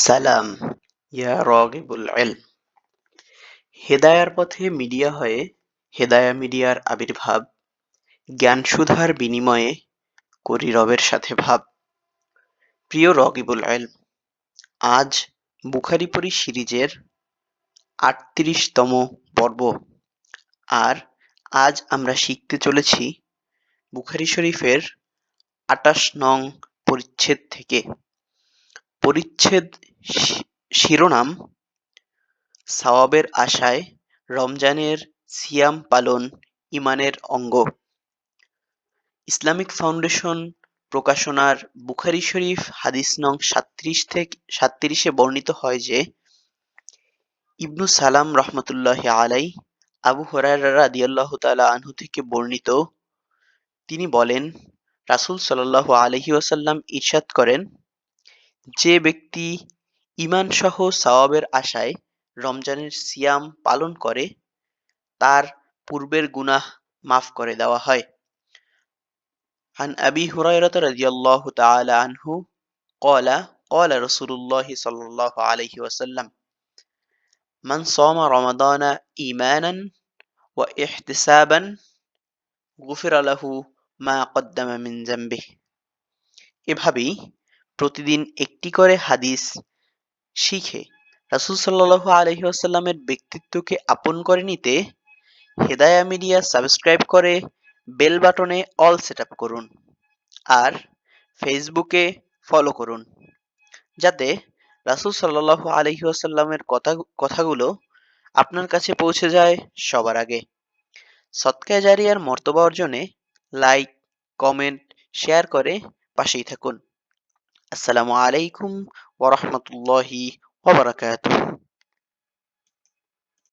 সালাম ইয়া রাগিবুল ইলম। হেদায়ার পথে মিডিয়া হয়ে হেদায়া মিডিয়ার আবির্ভাব। জ্ঞান সুধার বিনিময়ে করি রবের সাথে ভাব। প্রিয় রগিবুল ইলম, আজ বুখারি পড়ি সিরিজের ৩৮তম পর্ব। আর আজ আমরা শিখতে চলেছি বুখারী শরীফের ২৮ নং পরিচ্ছেদ থেকে। পরিচ্ছেদ শিরোনাম সওয়াবের আশায় রমজানের সিয়াম পালন ঈমানের অঙ্গ। ইসলামিক ফাউন্ডেশন প্রকাশনার বুখারী শরীফ হাদিস নং ৩৭-৩৭ বর্ণিত হয় যে, ইবনু সালাম রহমতুল্লাহি আলাইহ আবু হুরায়রা রাদিয়াল্লাহু তাআলা আনহু থেকে বর্ণিত, তিনি বলেন, রাসূল সাল্লাল্লাহু আলাইহি ওয়াসাল্লাম ইরশাদ করেন, যে ব্যক্তি ঈমান সহ সওয়াবের আশায় রমজানের সিয়াম পালন করে, তার পূর্বের গুনাহ মাফ করে দেওয়া হয়। عن أبي هريرة رضي الله تعالى عنه قال قال رسول الله صلى الله عليه وسلم من صام رمضان إيمانا واحتسابا غفر له ما قدم من ذنبه। এভাবেই প্রতিদিন একটি করে হাদিস শিখে রাসূল সাল্লাল্লাহু আলাইহি ওয়াসাল্লামের ব্যক্তিত্বকে আপন করে নিতে হেদায়া মিডিয়া সাবস্ক্রাইব করে বেল বাটনে অল সেট আপ করুন। আর ফেসবুকে ফলো করুন, যাতে রাসূল সাল্লাল্লাহু আলাইহি ওয়াসাল্লামের কথাগুলো আপনার কাছে পৌঁছে যায় সবার আগে। সদকায়ে জারিয়ার মর্তবা অর্জনে লাইক, কমেন্ট, শেয়ার করে পাশেই থাকুন। আসসালামু আলাইকুম ওয়া রাহমাতুল্লাহি ওয়া বারাকাতুহু।